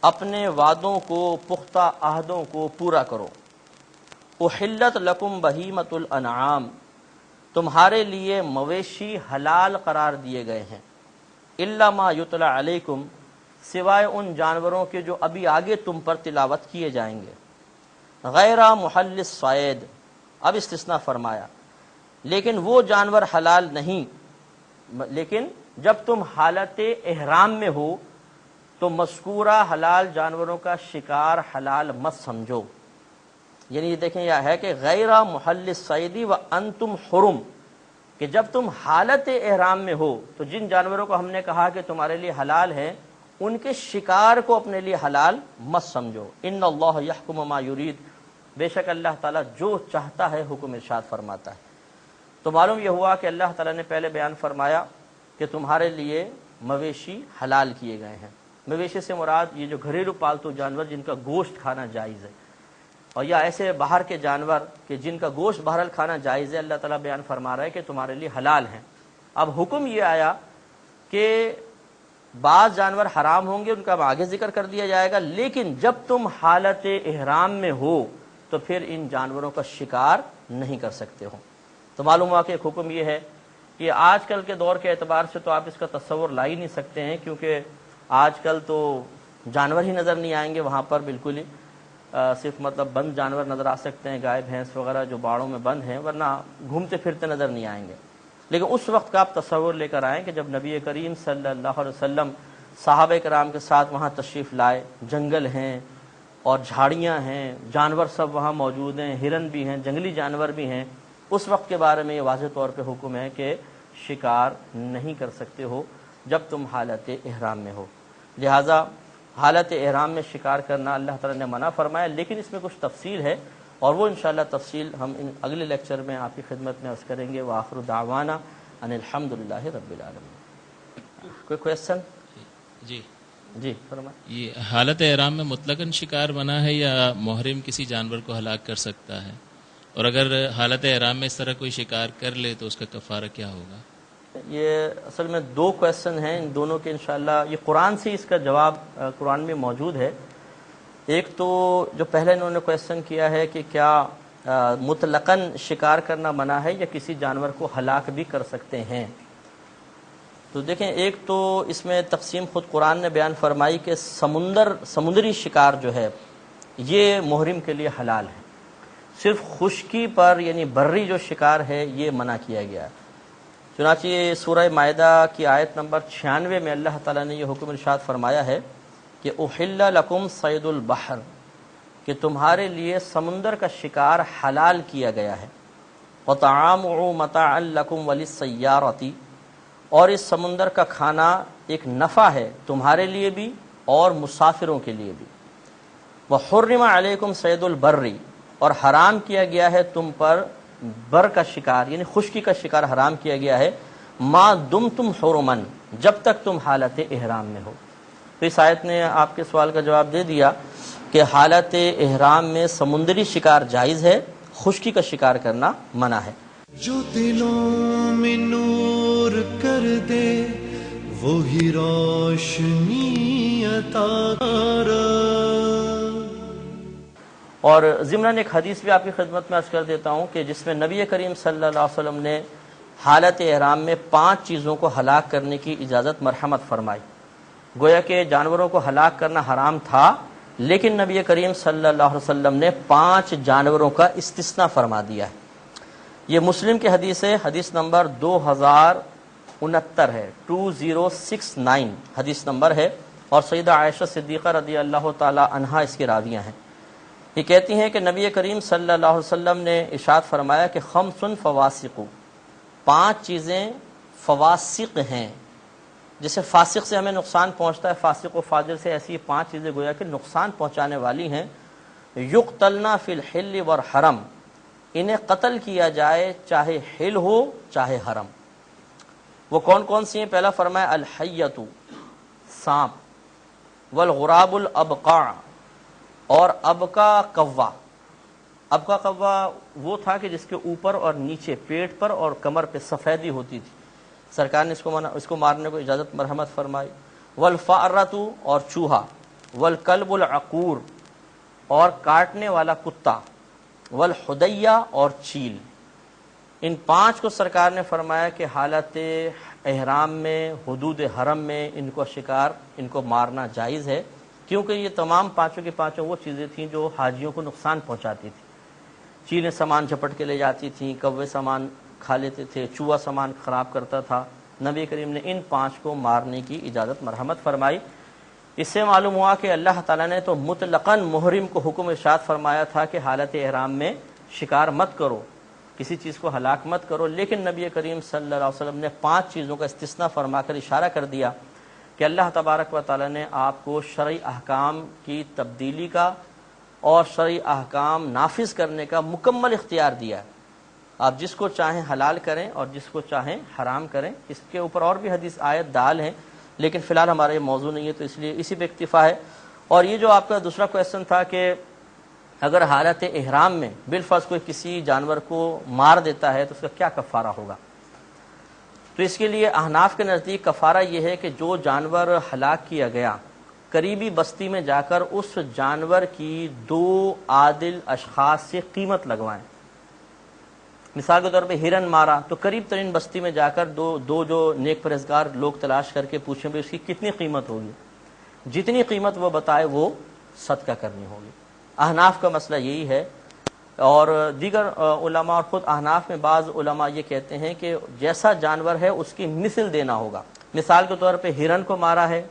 اپنے وعدوں کو، پختہ عہدوں کو پورا کرو. احلت لکم بہیمۃ الانعام، تمہارے لیے مویشی حلال قرار دیے گئے ہیں. الا ما یتلی علیکم، سوائے ان جانوروں کے جو ابھی آگے تم پر تلاوت کیے جائیں گے. غیر محل الصید، اب استثناء فرمایا، لیکن وہ جانور حلال نہیں، لیکن جب تم حالت احرام میں ہو تو مذکورہ حلال جانوروں کا شکار حلال مت سمجھو. یعنی یہ دیکھیں یہ ہے کہ غیر محل الصید وانتم حرم، کہ جب تم حالت احرام میں ہو تو جن جانوروں کو ہم نے کہا کہ تمہارے لیے حلال ہیں ان کے شکار کو اپنے لیے حلال مت سمجھو. ان اللہ یحکم ما یرید، بے شک اللہ تعالیٰ جو چاہتا ہے حکم ارشاد فرماتا ہے. تو معلوم یہ ہوا کہ اللہ تعالیٰ نے پہلے بیان فرمایا کہ تمہارے لیے مویشی حلال کیے گئے ہیں. مویشی سے مراد یہ جو گھریلو پالتو جانور جن کا گوشت کھانا جائز ہے، اور یا ایسے باہر کے جانور کہ جن کا گوشت بہرحال کھانا جائز ہے، اللہ تعالیٰ بیان فرما رہا ہے کہ تمہارے لیے حلال ہیں. اب حکم یہ آیا کہ بعض جانور حرام ہوں گے، ان کا آگے ذکر کر دیا جائے گا، لیکن جب تم حالت احرام میں ہو تو پھر ان جانوروں کا شکار نہیں کر سکتے ہو. تو معلوم ہوا کہ ایک حکم یہ ہے کہ آج کل کے دور کے اعتبار سے تو آپ اس کا تصور لا ہی نہیں سکتے ہیں، کیونکہ آج کل تو جانور ہی نظر نہیں آئیں گے وہاں پر، بالکل ہی صرف مطلب بند جانور نظر آ سکتے ہیں، گائے بھینس وغیرہ جو باڑوں میں بند ہیں، ورنہ گھومتے پھرتے نظر نہیں آئیں گے. لیکن اس وقت کا آپ تصور لے کر آئیں کہ جب نبی کریم صلی اللہ علیہ وسلم صحابہ کرام کے ساتھ وہاں تشریف لائے، جنگل ہیں اور جھاڑیاں ہیں، جانور سب وہاں موجود ہیں، ہرن بھی ہیں، جنگلی جانور بھی ہیں. اس وقت کے بارے میں یہ واضح طور پہ حکم ہے کہ شکار نہیں کر سکتے ہو جب تم حالت احرام میں ہو. لہٰذا حالت احرام میں شکار کرنا اللہ تعالیٰ نے منع فرمایا، لیکن اس میں کچھ تفصیل ہے، اور وہ انشاءاللہ تفصیل ہم اگلے لیکچر میں آپ کی خدمت میں عرض کریں گے. وآخر دعوانا ان الحمدللہ رب العالمین. کوئی کویسچن؟ جی فرمائیں. یہ حالت احرام میں مطلقاً شکار منع ہے یا محرم کسی جانور کو ہلاک کر سکتا ہے؟ اور اگر حالت احرام میں اس طرح کوئی شکار کر لے تو اس کا کفارہ کیا ہوگا؟ یہ اصل میں دو کویسچن ہیں، ان دونوں کے انشاءاللہ یہ قرآن سے اس کا جواب قرآن میں موجود ہے. ایک تو جو پہلے انہوں نے کویسچن کیا ہے کہ کیا مطلقاً شکار کرنا منع ہے یا کسی جانور کو ہلاک بھی کر سکتے ہیں. تو دیکھیں، ایک تو اس میں تقسیم خود قرآن نے بیان فرمائی کہ سمندری شکار جو ہے یہ محرم کے لیے حلال ہے. صرف خشکی پر یعنی بری جو شکار ہے یہ منع کیا گیا ہے. چنانچہ سورہ مائدہ کی آیت نمبر 96 میں اللہ تعالیٰ نے یہ حکم ارشاد فرمایا ہے کہ احل لکم صید البحر، کہ تمہارے لیے سمندر کا شکار حلال کیا گیا ہے. وطعامہ متاعا لکم وللسیارۃ، اور اس سمندر کا کھانا ایک نفع ہے تمہارے لیے بھی اور مسافروں کے لیے بھی. وحرم علیکم صید البر، اور حرام کیا گیا ہے تم پر بر کا شکار یعنی خشکی کا شکار حرام کیا گیا ہے، ما دمتم حرمن، جب تک تم حالت احرام میں ہو. تو اس آیت نے آپ کے سوال کا جواب دے دیا کہ حالت احرام میں سمندری شکار جائز ہے، خشکی کا شکار کرنا منع ہے. جو دلوں میں نور کر دے وہی روشنی عطا کر. اور ضمناً ایک حدیث بھی آپ کی خدمت میں عرض کر دیتا ہوں کہ جس میں نبی کریم صلی اللہ علیہ وسلم نے حالت احرام میں 5 چیزوں کو ہلاک کرنے کی اجازت مرحمت فرمائی. گویا کہ جانوروں کو ہلاک کرنا حرام تھا، لیکن نبی کریم صلی اللہ علیہ وسلم نے 5 جانوروں کا استثناء فرما دیا ہے. یہ مسلم کی حدیث ہے، حدیث نمبر 2069 ہے، 2069 حدیث نمبر ہے، اور سیدہ عائشہ صدیقہ رضی اللہ تعالی عنہا اس کی راویہ ہیں. یہ کہتی ہیں کہ نبی کریم صلی اللہ علیہ وسلم نے ارشاد فرمایا کہ خمس فواسق، 5 چیزیں فواسق ہیں. جیسے فاسق سے ہمیں نقصان پہنچتا ہے، فاسق و فاجر سے، ایسی 5 چیزیں گویا کہ نقصان پہنچانے والی ہیں. یقتلنا فی الحل والحرم، انہیں قتل کیا جائے چاہے حل ہو چاہے حرم. وہ کون کون سی ہیں؟ پہلا فرمایا الحیۃ، سانپ، والغراب الابقع، اور ابقا کوا. ابقا کوا وہ تھا کہ جس کے اوپر اور نیچے پیٹ پر اور کمر پہ سفیدی ہوتی تھی، سرکار نے اس کو مارنے کو اجازت مرحمت فرمائی. والفأرۃ، اور چوہا. والکلب العقور، اور کاٹنے والا کتا. والحدیہ، اور چیل. ان 5 کو سرکار نے فرمایا کہ حالت احرام میں حدود حرم میں ان کو شکار، ان کو مارنا جائز ہے، کیونکہ یہ تمام 5 کی 5 وہ چیزیں تھیں جو حاجیوں کو نقصان پہنچاتی تھی. چیلیں سامان جھپٹ کے لے جاتی تھیں، کوے سامان کھا لیتے تھے، چوہا سامان خراب کرتا تھا. نبی کریم نے ان 5 کو مارنے کی اجازت مرحمت فرمائی. اس سے معلوم ہوا کہ اللہ تعالیٰ نے تو مطلقاً محرم کو حکم ارشاد فرمایا تھا کہ حالت احرام میں شکار مت کرو، کسی چیز کو ہلاک مت کرو، لیکن نبی کریم صلی اللہ علیہ وسلم نے 5 چیزوں کا استثناء فرما کر اشارہ کر دیا کہ اللہ تبارک و تعالیٰ نے آپ کو شرعی احکام کی تبدیلی کا اور شرعی احکام نافذ کرنے کا مکمل اختیار دیا ہے. آپ جس کو چاہیں حلال کریں اور جس کو چاہیں حرام کریں. اس کے اوپر اور بھی حدیث آیت دال ہیں، لیکن فی الحال ہمارا یہ موضوع نہیں ہے، تو اس لیے اسی پہ اکتفا ہے. اور یہ جو آپ کا دوسرا کویشچن تھا کہ اگر حالت احرام میں بالفرض کوئی کسی جانور کو مار دیتا ہے تو اس کا کیا کفارہ ہوگا، تو اس کے لیے احناف کے نزدیک کفارہ یہ ہے کہ جو جانور ہلاک کیا گیا قریبی بستی میں جا کر اس جانور کی 2 عادل اشخاص سے قیمت لگوائیں. مثال کے طور پہ ہرن مارا تو قریب ترین بستی میں جا کر دو جو نیک پرہیزگار لوگ تلاش کر کے پوچھیں بھی اس کی کتنی قیمت ہوگی، جتنی قیمت وہ بتائے وہ صدقہ کرنی ہوگی. احناف کا مسئلہ یہی ہے. اور دیگر علماء اور خود احناف میں بعض علماء یہ کہتے ہیں کہ جیسا جانور ہے اس کی مثل دینا ہوگا. مثال کے طور پہ ہرن کو مارا ہے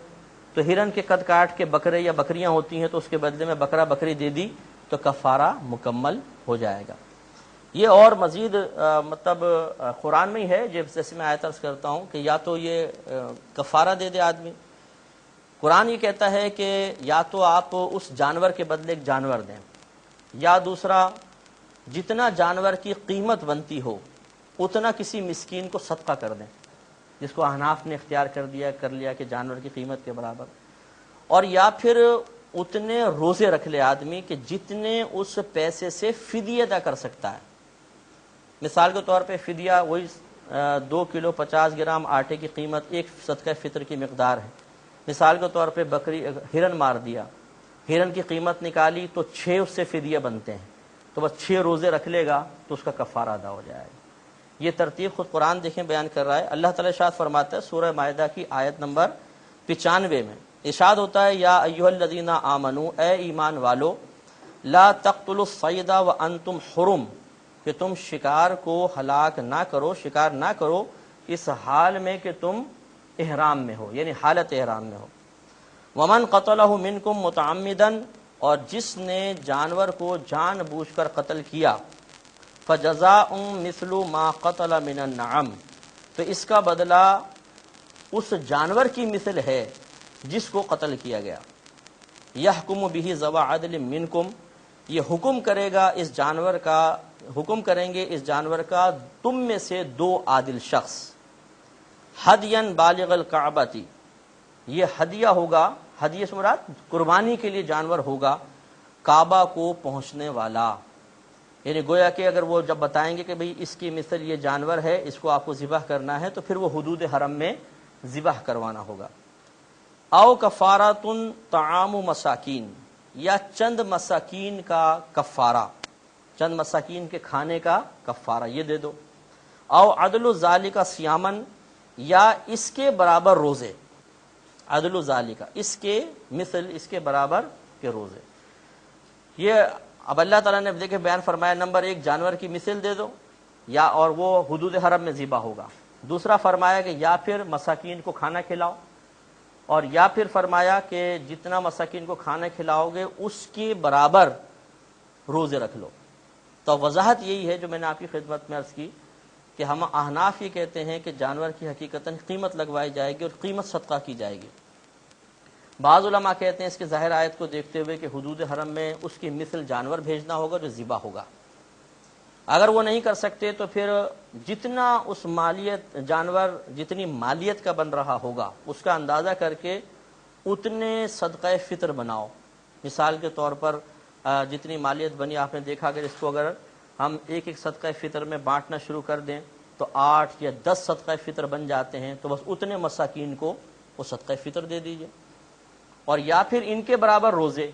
تو ہرن کے قد کاٹ کے بکرے یا بکریاں ہوتی ہیں تو اس کے بدلے میں بکرا بکری دے دی تو کفارہ مکمل ہو جائے گا. یہ اور مزید مطلب قرآن میں ہی ہے، جیسے میں آیت عرض کرتا ہوں کہ یا تو یہ کفارہ دے دے آدمی. قرآن یہ کہتا ہے کہ یا تو آپ اس جانور کے بدلے ایک جانور دیں، یا دوسرا جتنا جانور کی قیمت بنتی ہو اتنا کسی مسکین کو صدقہ کر دیں، جس کو احناف نے اختیار کر لیا کہ جانور کی قیمت کے برابر. اور یا پھر اتنے روزے رکھ لے آدمی کہ جتنے اس پیسے سے فدیہ ادا کر سکتا ہے. مثال کے طور پہ فدیہ وہی 2 کلو 50 گرام آٹے کی قیمت ایک صدقہ فطر کی مقدار ہے. مثال کے طور پہ ہرن مار دیا، ہرن کی قیمت نکالی تو 6 اس سے فدیہ بنتے ہیں، تو بس 6 روزے رکھ لے گا تو اس کا کفارہ ادا ہو جائے گا. یہ ترتیب خود قرآن دیکھیں بیان کر رہا ہے. اللہ تعالی ارشاد فرماتا ہے سورہ مائدہ کی آیت نمبر 95 میں ارشاد ہوتا ہے یا ایھا الذین آمنو، اے ایمان والو، لا تقتلوا الصید وانتم حرم، کہ تم شکار کو ہلاک نہ کرو، شکار نہ کرو اس حال میں کہ تم احرام میں ہو، یعنی حالت احرام میں ہو. ومن قتلہ منکم متعمدا، اور جس نے جانور کو جان بوجھ کر قتل کیا، فجزاء مثل ما قتل من النعم، تو اس کا بدلہ اس جانور کی مثل ہے جس کو قتل کیا گیا. یحکم بہ ذوی عدل منکم، یہ حکم کرے گا اس جانور کا، حکم کریں گے اس جانور کا تم میں سے 2 عادل شخص. ہدیا بالغ الکعبۃ، یہ ہدیہ ہوگا، ہدیہ سے مراد قربانی کے لیے جانور ہوگا کعبہ کو پہنچنے والا. یعنی گویا کہ اگر وہ جب بتائیں گے کہ بھئی اس کی مثل یہ جانور ہے، اس کو آپ کو ذبح کرنا ہے، تو پھر وہ حدود حرم میں ذبح کروانا ہوگا. او کفارۃ طعام مساکین، یا چند مساکین کا کفارہ، چند مساکین کے کھانے کا کفارہ یہ دے دو. او عدل ذالک صیامن، یا اس کے برابر روزے، عدل ذالک اس کے مثل، اس کے برابر کے روزے. یہ اب اللہ تعالیٰ نے دیکھے بیان فرمایا نمبر 1 جانور کی مثل دے دو، یا اور وہ حدود حرم میں ذبح ہوگا. دوسرا فرمایا کہ یا پھر مساکین کو کھانا کھلاؤ، اور یا پھر فرمایا کہ جتنا مساکین کو کھانا کھلاؤ گے اس کے برابر روزے رکھ لو. تو وضاحت یہی ہے جو میں نے آپ کی خدمت میں عرض کی کہ ہم احناف یہ کہتے ہیں کہ جانور کی حقیقتاً قیمت لگوائی جائے گی اور قیمت صدقہ کی جائے گی. بعض علماء کہتے ہیں اس کے ظاہر آیت کو دیکھتے ہوئے کہ حدود حرم میں اس کی مثل جانور بھیجنا ہوگا جو ذبح ہوگا. اگر وہ نہیں کر سکتے تو پھر جتنا اس مالیت جانور جتنی مالیت کا بن رہا ہوگا اس کا اندازہ کر کے اتنے صدقہ فطر بناؤ. مثال کے طور پر جتنی مالیت بنی آپ نے دیکھا کہ اس کو اگر ہم ایک صدقہ فطر میں بانٹنا شروع کر دیں تو 8 یا 10 صدقہ فطر بن جاتے ہیں، تو بس اتنے مساکین کو وہ صدقہ فطر دے دیجئے. اور یا پھر ان کے برابر روزے،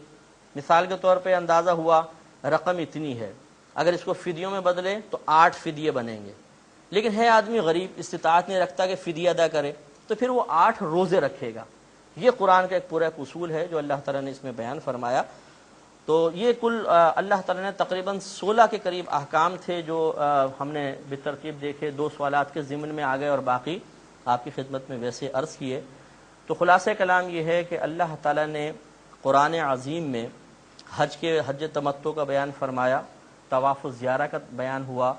مثال کے طور پہ اندازہ ہوا رقم اتنی ہے، اگر اس کو فدیوں میں بدلے تو 8 فدیے بنیں گے، لیکن ہے آدمی غریب استطاعت نہیں رکھتا کہ فدیہ ادا کرے، تو پھر وہ 8 روزے رکھے گا. یہ قرآن کا ایک پورا اصول ہے جو اللہ تعالیٰ نے اس میں بیان فرمایا. تو یہ کل اللہ تعالیٰ نے تقریباً 16 کے قریب احکام تھے جو ہم نے بالترتیب دیکھے. 2 سوالات کے ضمن میں آ گئے اور باقی آپ کی خدمت میں ویسے عرض کیے. تو خلاصہ کلام یہ ہے کہ اللہ تعالیٰ نے قرآن عظیم میں حج تمتع کا بیان فرمایا، طواف الزیارہ کا بیان ہوا،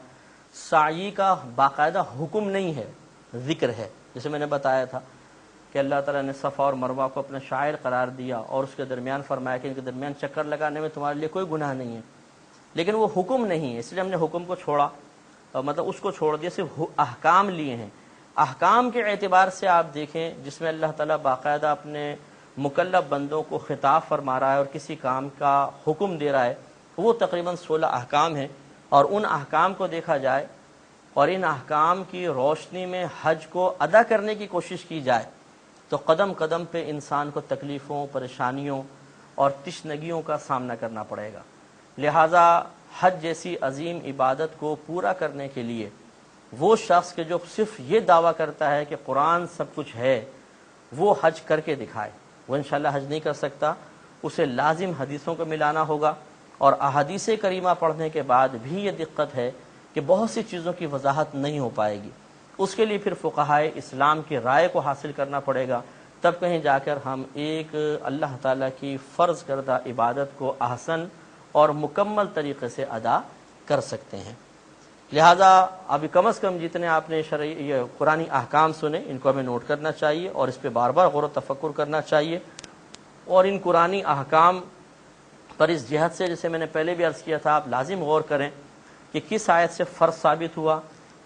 سعی کا باقاعدہ حکم نہیں ہے، ذکر ہے. جیسے میں نے بتایا تھا کہ اللہ تعالیٰ نے صفا اور مروہ کو اپنا شاعر قرار دیا اور اس کے درمیان فرمایا کہ ان کے درمیان چکر لگانے میں تمہارے لیے کوئی گناہ نہیں ہے، لیکن وہ حکم نہیں ہے، اس لیے ہم نے حکم کو چھوڑا. مطلب اس کو چھوڑ دیا، صرف احکام لیے ہیں۔ احکام کے اعتبار سے آپ دیکھیں جس میں اللہ تعالیٰ باقاعدہ اپنے مکلف بندوں کو خطاب فرما رہا ہے اور کسی کام کا حکم دے رہا ہے، وہ تقریباً 16 احکام ہیں۔ اور ان احکام کو دیکھا جائے اور ان احکام کی روشنی میں حج کو ادا کرنے کی کوشش کی جائے تو قدم قدم پہ انسان کو تکلیفوں، پریشانیوں اور تشنگیوں کا سامنا کرنا پڑے گا۔ لہٰذا حج جیسی عظیم عبادت کو پورا کرنے کے لیے وہ شخص کہ جو صرف یہ دعویٰ کرتا ہے کہ قرآن سب کچھ ہے، وہ حج کر کے دکھائے، وہ انشاءاللہ حج نہیں کر سکتا۔ اسے لازم حدیثوں کو ملانا ہوگا، اور احادیث کریمہ پڑھنے کے بعد بھی یہ دقت ہے کہ بہت سی چیزوں کی وضاحت نہیں ہو پائے گی۔ اس کے لیے پھر فقہائے اسلام کی رائے کو حاصل کرنا پڑے گا، تب کہیں جا کر ہم ایک اللہ تعالیٰ کی فرض کردہ عبادت کو احسن اور مکمل طریقے سے ادا کر سکتے ہیں۔ لہٰذا ابھی کم از کم جتنے آپ نے یہ قرآنی احکام سنے، ان کو ہمیں نوٹ کرنا چاہیے اور اس پہ بار بار غور و تفکر کرنا چاہیے، اور ان قرآنی احکام پر اس جہت سے، جیسے میں نے پہلے بھی عرض کیا تھا، آپ لازم غور کریں کہ کس آیت سے فرض ثابت ہوا،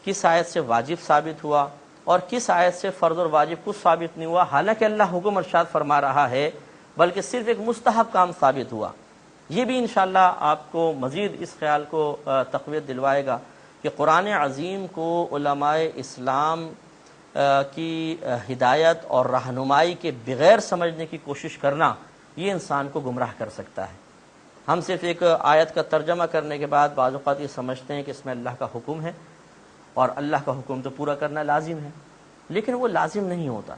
کس آیت سے واجب ثابت ہوا، اور کس آیت سے فرض اور واجب کچھ ثابت نہیں ہوا، حالانکہ اللہ حکم ارشاد فرما رہا ہے، بلکہ صرف ایک مستحب کام ثابت ہوا۔ یہ بھی انشاءاللہ آپ کو مزید اس خیال کو تقویت دلوائے گا کہ قرآن عظیم کو علماء اسلام کی ہدایت اور رہنمائی کے بغیر سمجھنے کی کوشش کرنا یہ انسان کو گمراہ کر سکتا ہے۔ ہم صرف ایک آیت کا ترجمہ کرنے کے بعد بعض اوقات یہ سمجھتے ہیں کہ اس میں اللہ کا حکم ہے اور اللہ کا حکم تو پورا کرنا لازم ہے، لیکن وہ لازم نہیں ہوتا،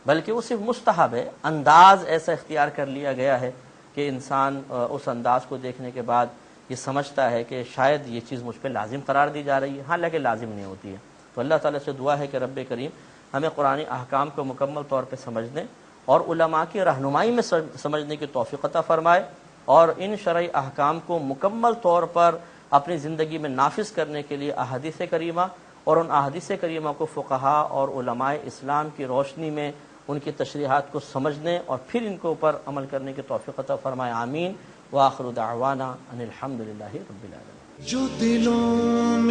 بلکہ وہ صرف مستحب ہے۔ انداز ایسا اختیار کر لیا گیا ہے کہ انسان اس انداز کو دیکھنے کے بعد یہ سمجھتا ہے کہ شاید یہ چیز مجھ پہ لازم قرار دی جا رہی ہے، حالانکہ لازم نہیں ہوتی ہے۔ تو اللہ تعالیٰ سے دعا ہے کہ رب کریم ہمیں قرآنی احکام کو مکمل طور پہ سمجھنے اور علماء کی رہنمائی میں سمجھنے کی توفیق عطا فرمائے، اور ان شرعی احکام کو مکمل طور پر اپنی زندگی میں نافذ کرنے کے لیے احادیث کریمہ اور ان احادیث کریمہ کو فقہا اور علماء اسلام کی روشنی میں ان کی تشریحات کو سمجھنے اور پھر ان کے اوپر عمل کرنے کی توفیق عطا فرمائے۔ آمین۔ وآخر دعوانا ان الحمد للہ رب العالمین۔ جو دلوں میں